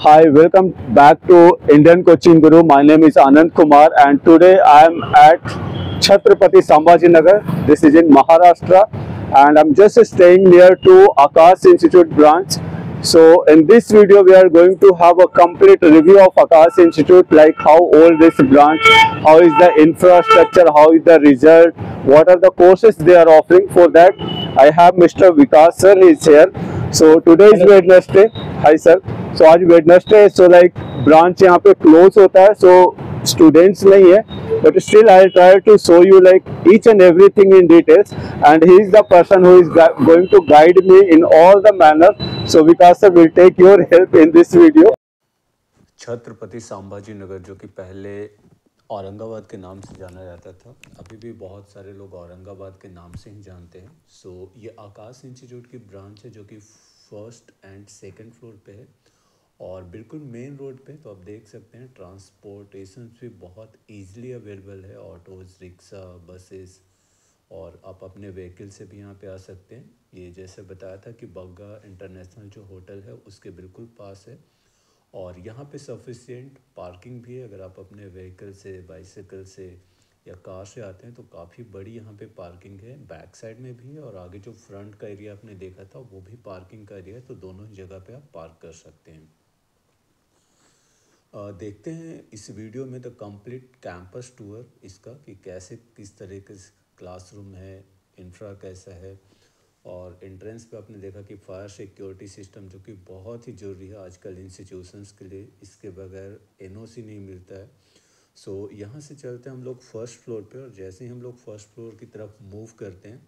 Hi, welcome back to Indian Coaching Guru. My name is Anand Kumar, and today I am at Chhatrapati Sambhajinagar. This is in Maharashtra, and I'm just staying near to Akash Institute branch. So, in this video, we are going to have a complete review of Akash Institute, like how old this branch, how is the infrastructure, how is the result, what are the courses they are offering. For that, I have Mr. Vikas sir is here. So today is Wednesday. Hi sir. So आज Wednesday है, so like branch यहाँ पे close होता है, सो students नहीं है, but still I try to show you like each and everything in details, and he is the person who is going to guide me in all the manner. So Vikas sir will take your help in this video. Chhatrapati Sambhaji Nagar, जो कि पहले औरंगाबाद के नाम से जाना जाता था, अभी भी बहुत सारे लोग औरंगाबाद के नाम से ही जानते हैं. सो ये आकाश इंस्टीट्यूट की ब्रांच है, जो कि फर्स्ट एंड सेकंड फ्लोर पे है और बिल्कुल मेन रोड पे. तो आप देख सकते हैं ट्रांसपोर्टेशन भी बहुत इजीली अवेलेबल है, ऑटोज़, रिक्शा, बसेस, और आप अपने व्हीकल से भी यहाँ पे आ सकते हैं. ये जैसे बताया था कि बग्गा इंटरनेशनल जो होटल है उसके बिल्कुल पास है, और यहाँ पे सफिशिएंट पार्किंग भी है. अगर आप अपने व्हीकल से, बाइसाइकिल से या कार से आते हैं तो काफ़ी बड़ी यहाँ पे पार्किंग है. बैक साइड में भी है और आगे जो फ्रंट का एरिया आपने देखा था वो भी पार्किंग का एरिया है, तो दोनों ही जगह पे आप पार्क कर सकते हैं. देखते हैं इस वीडियो में द कंप्लीट कैंपस टूर इसका, कि कैसे किस तरीके से क्लासरूम है, इंफ्रा कैसा है. और एंट्रेंस पे आपने देखा कि फायर सिक्योरिटी सिस्टम, जो कि बहुत ही ज़रूरी है आजकल इंस्टीट्यूशंस के लिए, इसके बगैर एनओसी नहीं मिलता है. सो यहाँ से चलते हैं हम लोग फर्स्ट फ्लोर पे, और जैसे ही हम लोग फर्स्ट फ्लोर की तरफ मूव करते हैं,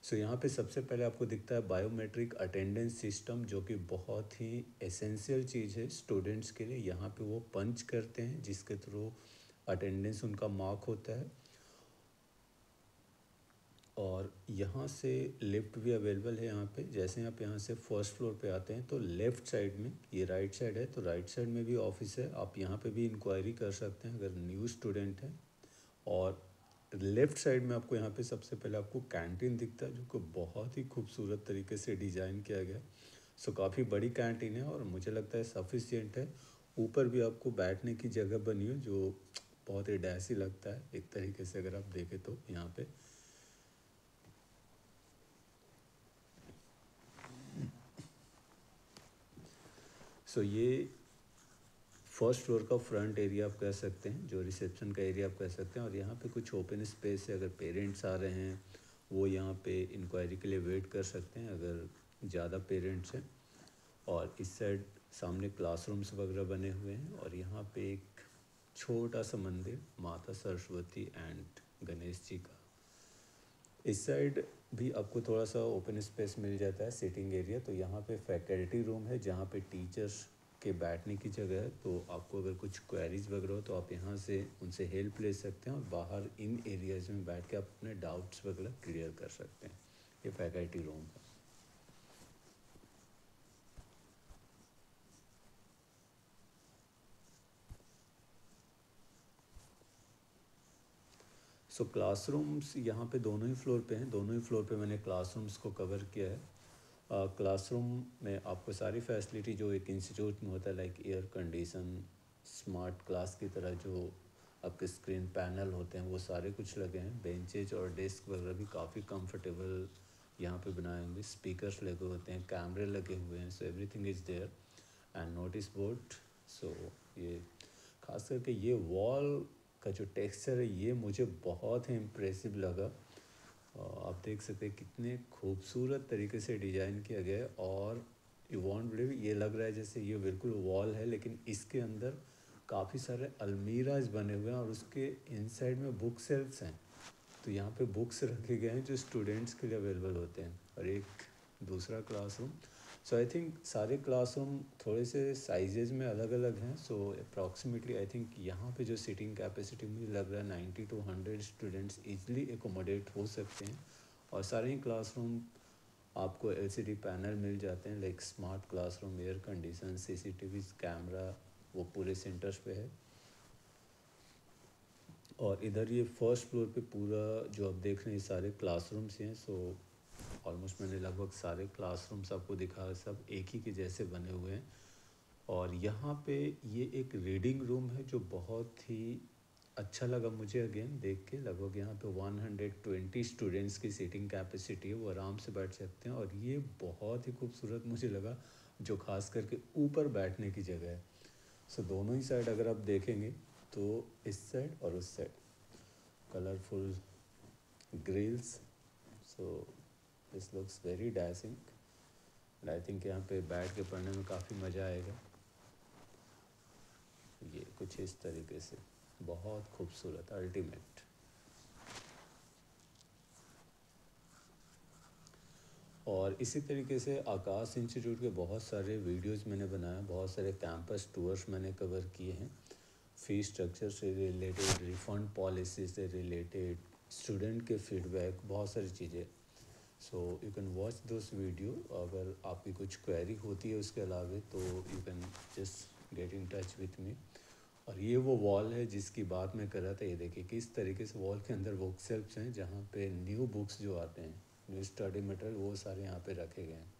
सो यहाँ पे सबसे पहले आपको दिखता है बायोमेट्रिक अटेंडेंस सिस्टम, जो कि बहुत ही एसेंशियल चीज़ है स्टूडेंट्स के लिए. यहाँ पे वो पंच करते हैं जिसके थ्रू अटेंडेंस उनका मार्क होता है. और यहाँ से लिफ्ट भी अवेलेबल है यहाँ पे. जैसे आप यहाँ से फर्स्ट फ्लोर पे आते हैं तो लेफ़्ट साइड में, ये राइट साइड है, तो राइट साइड में भी ऑफिस है. आप यहाँ पे भी इंक्वायरी कर सकते हैं अगर न्यू स्टूडेंट हैं. और लेफ़्ट साइड में आपको यहाँ पे सबसे पहले आपको कैंटीन दिखता है, जो कि बहुत ही खूबसूरत तरीके से डिज़ाइन किया गया. सो काफ़ी बड़ी कैंटीन है और मुझे लगता है सफिशिएंट है. ऊपर भी आपको बैठने की जगह बनी है, जो बहुत ही डैसी लगता है एक तरीके से अगर आप देखें तो. यहाँ पे सो ये फर्स्ट फ्लोर का फ्रंट एरिया आप कह सकते हैं, जो रिसेप्शन का एरिया आप कह सकते हैं. और यहाँ पे कुछ ओपन स्पेस है, अगर पेरेंट्स आ रहे हैं वो यहाँ पे इंक्वायरी के लिए वेट कर सकते हैं अगर ज़्यादा पेरेंट्स हैं. और इस साइड सामने क्लासरूम्स वगैरह बने हुए हैं, और यहाँ पे एक छोटा सा मंदिर माता सरस्वती एंड गणेश जी का. इस साइड भी आपको थोड़ा सा ओपन स्पेस मिल जाता है, सिटिंग एरिया. तो यहाँ पे फैकल्टी रूम है, जहाँ पे टीचर्स के बैठने की जगह है. तो आपको अगर कुछ क्वेरीज वगैरह हो तो आप यहाँ से उनसे हेल्प ले सकते हैं, और बाहर इन एरियाज में बैठ के आप अपने डाउट्स वगैरह क्लियर कर सकते हैं. ये फैकल्टी रूम है. सो क्लासरूम्स यहाँ पे दोनों ही फ्लोर पे हैं. दोनों ही फ्लोर पे मैंने क्लासरूम्स को कवर किया है. क्लासरूम में आपको सारी फैसिलिटी जो एक इंस्टीट्यूट में होता है, like air condition, smart class की तरह जो आपके स्क्रीन पैनल होते हैं वो सारे कुछ लगे हैं. बेंचेज और डेस्क वगैरह भी काफ़ी कंफर्टेबल यहाँ पे बनाए होंगे. स्पीकर्स लगे होते हैं, कैमरे लगे हुए हैं. So everything is there. And notice board. So ये खास करके ये वॉल का जो टेक्सचर है ये मुझे बहुत ही इम्प्रेसिव लगा. आप देख सकते हैं कितने खूबसूरत तरीके से डिज़ाइन किया गया है. और यू वॉन्ट बिलीव, ये लग रहा है जैसे ये बिल्कुल वॉल है, लेकिन इसके अंदर काफ़ी सारे अलमीराज बने हुए हैं और उसके इनसाइड में बुक सेल्फ्स हैं. तो यहाँ पे बुक्स रखे गए हैं जो स्टूडेंट्स के लिए अवेलेबल होते हैं. और एक दूसरा क्लासरूम. सो आई थिंक सारे क्लासरूम थोड़े से साइजेज में अलग अलग हैं. सो अप्रॉक्सीमेटली आई थिंक यहाँ पे जो सीटिंग कैपेसिटी मुझे लग रहा है 90 to 100 स्टूडेंट्स इजीली एकोमोडेट हो सकते हैं. और सारे ही क्लासरूम आपको एलसीडी पैनल मिल जाते हैं, like smart classroom, air condition, CCTV camera, वो पूरे सेंटर्स पे है. और इधर ये फर्स्ट फ्लोर पे पूरा जो आप देख रहे हैं सारे क्लासरूम्स हैं. सो ऑलमोस्ट मैंने लगभग सारे क्लासरूम्स आपको दिखा, सब एक ही के जैसे बने हुए हैं. और यहाँ पे ये एक रीडिंग रूम है जो बहुत ही अच्छा लगा मुझे अगेन देख के। लगभग यहाँ पे 120 स्टूडेंट्स की सीटिंग कैपेसिटी है, वो आराम से बैठ सकते हैं। और ये बहुत ही खूबसूरत मुझे लगा, जो खास करके ऊपर बैठने की जगह है। सो दोनों ही साइड अगर आप देखेंगे तो इस साइड और उस side colourful grills, so this looks very dashing and I think यहाँ पे बैठ के पढ़ने में काफ़ी मज़ा आएगा। ये कुछ इस तरीके से बहुत खूबसूरत, अल्टीमेट। और इसी तरीके से आकाश इंस्टीट्यूट के बहुत सारे वीडियोस मैंने बनाए, बहुत सारे कैंपस टूर्स मैंने कवर किए हैं, फीस स्ट्रक्चर से रिलेटेड, रिफंड पॉलिसी से रिलेटेड, स्टूडेंट के फीडबैक, बहुत सारी चीज़ें। So you can watch those video. अगर आपकी कुछ क्वेरी होती है उसके अलावा तो you can just get in touch with me. और ये वो वॉल है जिसकी बात मैं कर रहा था। ये देखिए किस तरीके से वॉल के अंदर बुक शेल्फ्स हैं, जहाँ पे न्यू बुक्स जो आते हैं, न्यू स्टडी मटेरियल, वो सारे यहाँ पे रखे गए हैं।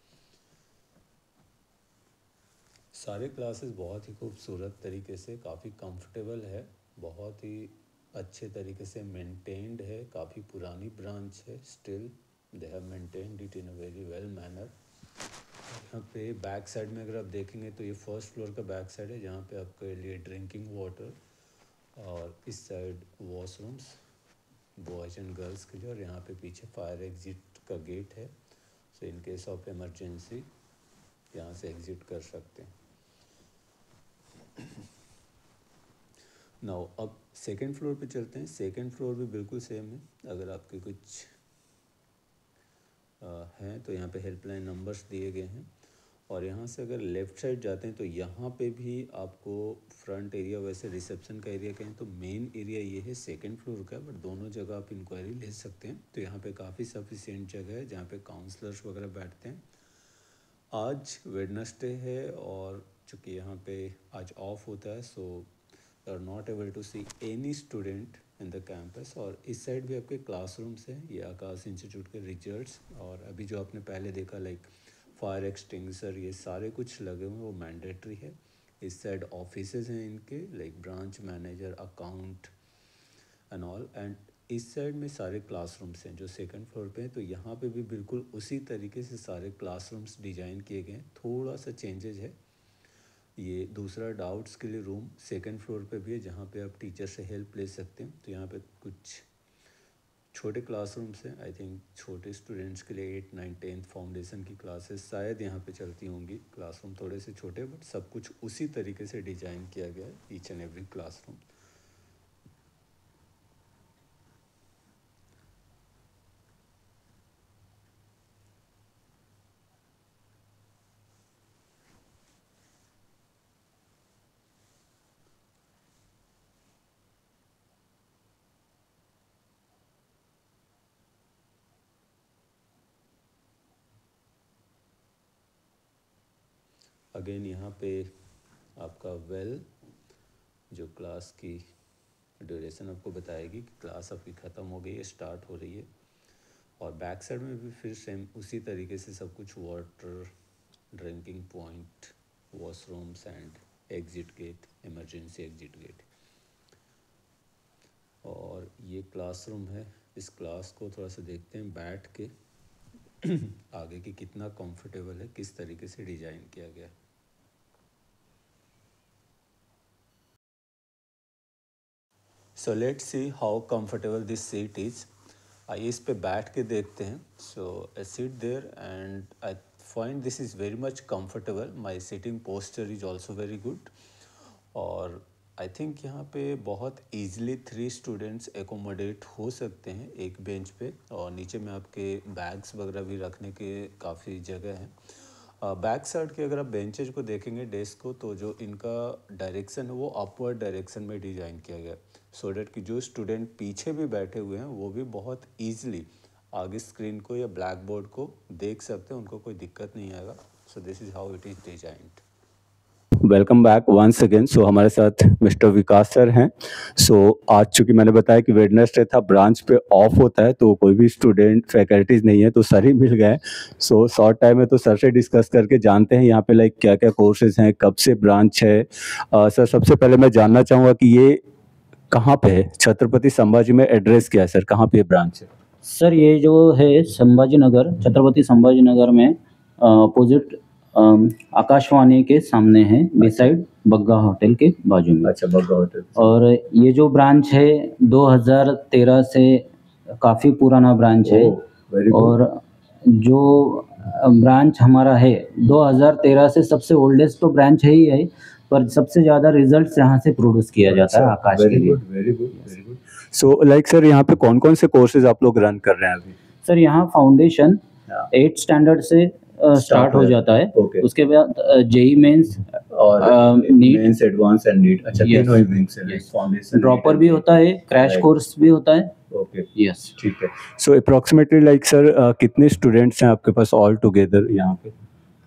सारे क्लासेस बहुत ही खूबसूरत तरीके से, काफ़ी कंफर्टेबल है, बहुत ही अच्छे तरीके से मेंटेन्ड है। काफ़ी पुरानी ब्रांच है, still they have maintained it in a very well manner. यहाँ पे बैक साइड में अगर आप देखेंगे तो ये फर्स्ट फ्लोर का बैक साइड है, जहाँ पे आपके लिए ड्रिंकिंग वाटर, और इस side washrooms boys and girls के लिए, और यहाँ पे पीछे फायर एग्जिट का गेट है। सो इन केस ऑफ इमरजेंसी यहाँ से एग्ज़िट कर सकते हैं। नाउ अब सेकंड फ्लोर पे चलते हैं। सेकंड फ्लोर भी बिल्कुल सेम है। अगर आपके कुछ हैं तो यहाँ पे हेल्पलाइन नंबर्स दिए गए हैं। और यहाँ से अगर लेफ़्ट साइड जाते हैं तो यहाँ पे भी आपको फ्रंट एरिया, वैसे रिसेप्शन का एरिया कहें तो मेन एरिया ये है सेकंड फ्लोर का, बट दोनों जगह आप इंक्वायरी ले सकते हैं। तो यहाँ पे काफ़ी सफिशिएंट जगह है जहाँ पे काउंसलर्स वगैरह बैठते हैं। आज वेडनेसडे है और चूँकि यहाँ पे आज ऑफ होता है, so you are not able to see any student in the campus. और इस साइड भी आपके क्लासरूम्स हैं, ये आकाश इंस्टीट्यूट के रिजल्ट्स। और अभी जो आपने पहले देखा लाइक फायर एक्सटिंग्विशर, ये सारे कुछ लगे हुए हैं, वो मैंडेटरी है। इस साइड ऑफिसेज हैं इनके, like branch manager, account and all. And इस साइड में सारे क्लासरूम्स हैं जो सेकंड फ्लोर पे हैं। तो यहाँ पे भी बिल्कुल उसी तरीके से सारे क्लासरूम्स डिज़ाइन किए गए हैं, थोड़ा सा चेंजेस है। ये दूसरा डाउट्स के लिए रूम सेकंड फ्लोर पे भी है, जहाँ पे आप टीचर से हेल्प ले सकते हैं। तो यहाँ पे कुछ छोटे क्लासरूम्स हैं, आई थिंक छोटे स्टूडेंट्स के लिए 8, 9, 10 फाउंडेशन की क्लासेस शायद यहाँ पे चलती होंगी। क्लासरूम थोड़े से छोटे, बट सब कुछ उसी तरीके से डिज़ाइन किया गया है, each and every classroom. Again यहाँ पे आपका जो क्लास की ड्यूरेशन आपको बताएगी कि क्लास आपकी ख़त्म हो गई है, स्टार्ट हो रही है। और बैक साइड में भी फिर सेम उसी तरीके से सब कुछ, water, drinking point, washrooms and exit gate, emergency exit gate. और ये क्लासरूम है। इस क्लास को थोड़ा सा देखते हैं बैठ के आगे की कितना कंफर्टेबल है, किस तरीके से डिज़ाइन किया गया है। So let's see how comfortable this seat is. आइए इस पे बैठ के देखते हैं। So I sit there and I find this is very much comfortable. My sitting posture is also very good. और आई थिंक यहाँ पे बहुत ईजिली 3 स्टूडेंट्स एकोमोडेट हो सकते हैं एक बेंच पे। और नीचे में आपके बैग्स वगैरह भी रखने के काफ़ी जगह है। बैक साइड के अगर आप बेंचेज को देखेंगे, डेस्क को, तो जो इनका डायरेक्शन है वो अपवर्ड डायरेक्शन में डिज़ाइन किया गया, सो डैट कि जो स्टूडेंट पीछे भी बैठे हुए हैं वो भी बहुत ईजिली आगे स्क्रीन को या ब्लैक बोर्ड को देख सकते हैं, उनको कोई दिक्कत नहीं आएगा। So this is how it is designed. Welcome back once again. So हमारे साथ मिस्टर विकास सर हैं। सो आज चूंकि मैंने बताया कि वेडनेसडे था, ब्रांच पे ऑफ होता है तो कोई भी स्टूडेंट फैकल्टीज नहीं है, तो सर ही मिल गए। सो शॉर्ट टाइम है तो सर से डिस्कस करके जानते हैं यहाँ पे लाइक क्या क्या कोर्सेज हैं, कब से ब्रांच है। सर सबसे पहले मैं जानना चाहूँगा कि ये कहाँ पे है, छत्रपति संभाजी में एड्रेस क्या है सर, कहाँ पे ब्रांच है? सर ये जो है संभाजी नगर, छत्रपति संभाजी नगर में अपोजिट आकाशवाणी के सामने है, बिसाइड बग्गा होटल के बाजू में। अच्छा, बग्गा होटल। और ये जो ब्रांच है 2013 से काफ़ी पुराना ब्रांच है। और जो ब्रांच हमारा है 2013 से सबसे ओल्डेस्ट तो ब्रांच है ही है, पर सबसे ज़्यादा रिजल्ट्स यहाँ से प्रोड्यूस किया जाता है आकाश के लिए। Very good, very good. So like sir यहाँ पे कौन कौन से कोर्सेज आप लोग रन कर रहे हैं अभी? सर यहाँ फाउंडेशन 8 स्टैंडर्ड से स्टार्ट हो जाता है। उसके बाद जेई मेंस और NEET, Mains, Advance and NEET. अच्छा, तीनों ही विंग्स हैं, फाउंडेशन, ड्रॉपर भी होता है, क्रैश कोर्स भी होता है। ओके, यस, ठीक है। सो अप्रोक्सीमेटली लाइक सर कितने स्टूडेंट्स हैं आपके पास ऑल टुगेदर यहाँ पे?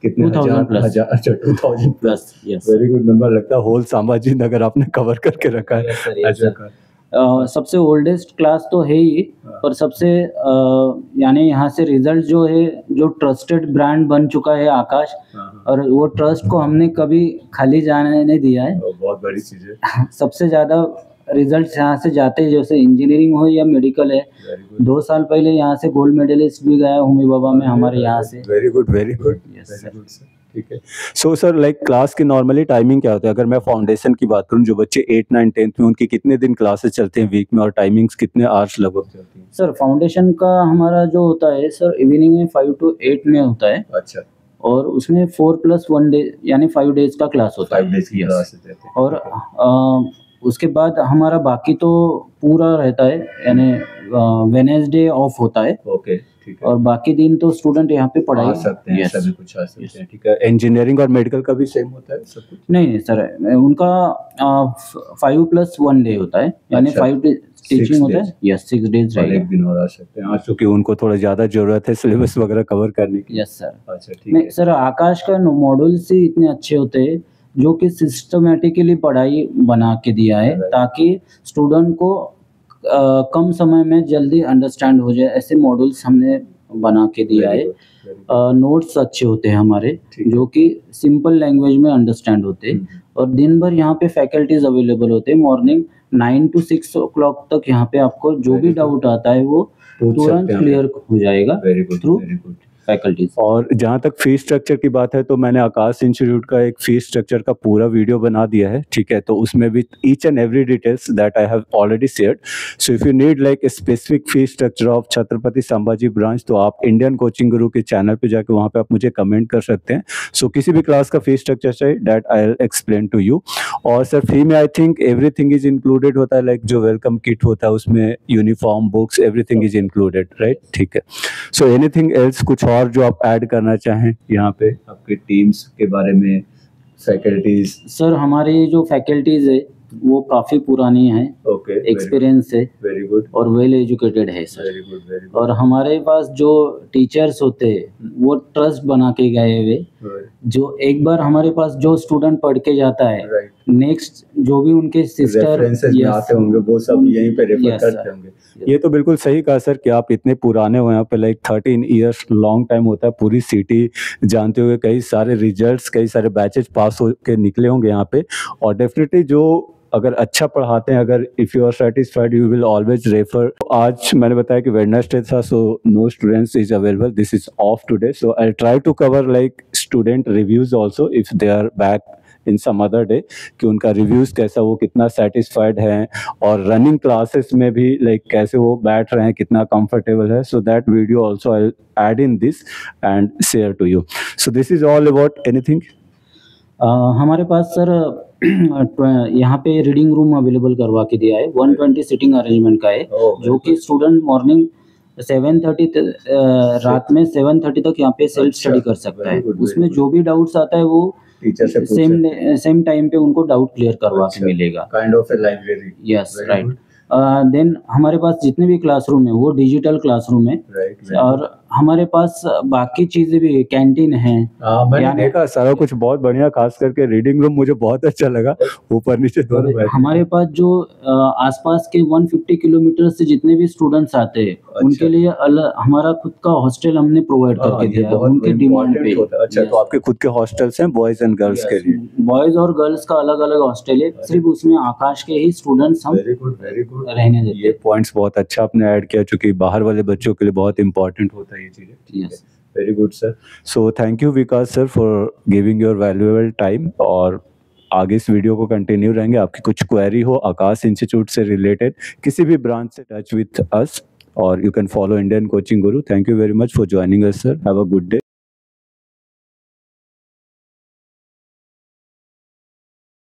कितने? 2000 प्लस। अच्छा, 2000 plus. Yes, very good number. लगता है होल संभाजी नगर आपने कवर करके रखा है। अच्छा, सबसे ओल्डेस्ट क्लास तो है ही, पर सबसे यानी यहाँ से रिजल्ट जो है, जो ट्रस्टेड ब्रांड बन चुका है आकाश, और वो ट्रस्ट को हमने कभी खाली जाने नहीं दिया है। बहुत बड़ी चीज है। सबसे ज़्यादा रिजल्ट यहाँ से जाते हैं, जैसे इंजीनियरिंग हो या मेडिकल है। 2 साल पहले यहाँ से गोल्ड मेडलिस्ट भी गया होमी बाबा में हमारे यहाँ से। Very good, very good. Yes sir, ठीक है। सो सर लाइक क्लास की नॉर्मली टाइमिंग क्या होता है? अगर मैं फाउंडेशन की बात करूं, जो बच्चे 8, 9, 10th में, उनकी कितने दिन क्लासेस चलते हैं वीक में, और टाइमिंग्स कितने आवर्स लगभग चलती हैं? सर फाउंडेशन का हमारा जो होता है सर, इवनिंग में 5 to 8 में होता है। अच्छा, और उसमें 4+1 डे यानी 5 डेज का क्लास होता है। 5 डेज की क्लास होती है। और उसके बाद हमारा बाकी तो पूरा रहता है, यानी वेडनेसडे ऑफ होता है। ओके, ठीक है। और बाकी दिन तो स्टूडेंट यहाँ पे पढ़ाई आ सकते हैं, Yes. सभी कुछ आ सकते हैं, ठीक है। इंजीनियरिंग और मेडिकल का भी सेम होता है सब कुछ? नहीं सर, उनका 5+1 डे होता है, यानी अच्छा, 5 टीचिंग होता है। यस, 6 डेज और रहेगा। एक दिन और आ सकते हैं, हाँ, क्योंकि उनको थोड़ा ज्यादा जरूरत है सिलेबस वगैरह कवर करने की। Yes sir. अच्छा, ठीक नहीं है। सर, आकाश का मॉड्यूल्स ही इतने अच्छे होते हैं जो कि सिस्टमेटिकली पढ़ाई बना के दिया है, ताकि स्टूडेंट को कम समय में जल्दी अंडरस्टैंड हो जाए, ऐसे मॉड्यूल्स हमने बना के दिया है। नोट्स अच्छे होते हैं हमारे, जो कि सिंपल लैंग्वेज में अंडरस्टैंड होते हैं। और दिन भर यहाँ पे फैकल्टीज अवेलेबल होते हैं। मॉर्निंग 9 to 6 o'clock तक यहाँ पे आपको जो भी डाउट आता है वो तुरंत क्लियर हो जाएगा थ्रू फैकल्टीज। और जहाँ तक फीस स्ट्रक्चर की बात है, तो मैंने आकाश इंस्टीट्यूट का एक फीस स्ट्रक्चर का पूरा वीडियो बना दिया है, ठीक है। तो उसमें भी each and every details that I have already shared. So if you need like specific fees structure of Chhatrapati Sambhaji branch, तो आप इंडियन कोचिंग गुरु के चैनल पे जाके वहाँ पे आप मुझे कमेंट कर सकते हैं। सो किसी भी क्लास का फीस स्ट्रक्चर चाहिए, that I will explain to you. और सर फ्री में I think everything is included होता है, लाइक जो वेलकम किट होता है उसमें uniform, books, everything is included, right? ठीक है। सो एनीथिंग एल्स, कुछ और जो आप ऐड करना चाहें यहाँ पे आपके टीम्स के बारे में, फैकल्टीज? सर हमारी जो फैकल्टीज है वो काफ़ी पुरानी है, ओके, एक्सपीरियंस है, वेरी गुड, और वेल एजुकेटेड है sir. Very good, very good. और हमारे पास जो टीचर्स होते हैं वो ट्रस्ट बना के गए हुए, जो एक बार हमारे पास जो स्टूडेंट पढ़ के जाता है, नेक्स्ट जो भी उनके सिस्टर आते होंगे वो सब यहीं पे रेफर करते होंगे। ये तो बिल्कुल सही कहा सर कि आप इतने पुराने हो यहाँ पे, लाइक 13 इयर्स लॉन्ग टाइम होता है। पूरी सिटी जानते हुए कई सारे रिजल्ट्स, कई सारे बैचेज पास हो के निकले होंगे यहाँ पे। और डेफिनेटली जो अगर अच्छा पढ़ाते हैं, अगर if you are satisfied you will always refer. आज मैंने बताया कि वेडनेसडे था, so no students is available, this is off today. So I try to cover like student reviews also if they are back in some other day, कि उनका reviews कैसा, वो कितना सेटिस्फाइड है, और रनिंग क्लासेस में भी लाइक कैसे वो बैठ रहे हैं, कितना कंफर्टेबल है। So that video also I add in this and share to you. So this is all about anything. हमारे पास सर यहाँ पे रीडिंग रूम अवेलेबल करवा के दिया है, 120 सीटिंग अरेंजमेंट का है, जो कि स्टूडेंट मॉर्निंग 7:30 रात में 7:30 तक यहाँ पे सेल्फ स्टडी कर सकता है। उसमें जो भी डाउट्स आता है वो टीचर से सेम टाइम पे उनको डाउट क्लियर करवा के मिलेगा, kind of a library. Yes, right. Then हमारे पास जितने भी क्लासरूम है वो डिजिटल क्लासरूम है, और हमारे पास बाकी चीजें भी, कैंटीन है। मैंने यानी देखा सारा कुछ बहुत बढ़िया, खास करके रीडिंग रूम मुझे बहुत अच्छा लगा, ऊपर नीचे दोनों बैठे। हमारे पास जो आसपास के 150 किलोमीटर से जितने भी स्टूडेंट्स आते हैं उनके लिए हमारा खुद का हॉस्टल हमने प्रोवाइड करके दिया है उनकी डिमांड पे। अच्छा, तो आपके खुद के हॉस्टल्स हैं बॉयज एंड गर्ल्स के लिए? बॉयज और गर्ल्स का अलग अलग हॉस्टल है, सिर्फ उसमें आकाश के ही स्टूडेंट्स हम वेरी गुड, वेरी गुड। रहने देते ये पॉइंट्स बहुत अच्छा आपने ऐड किया, क्योंकि बाहर वाले बच्चों के लिए बहुत इंपॉर्टेंट होता है ये चीजें। Yes. Very good sir. So thank you Vikas sir for giving your valuable time, और आगे इस वीडियो को कंटिन्यू रहेंगे। आपकी कुछ क्वेरी हो आकाश इंस्टीट्यूट से रिलेटेड, किसी भी ब्रांच से, टच विथ अस, और you can follow Indian coaching guru. Thank you very much for joining us sir. Have a good day.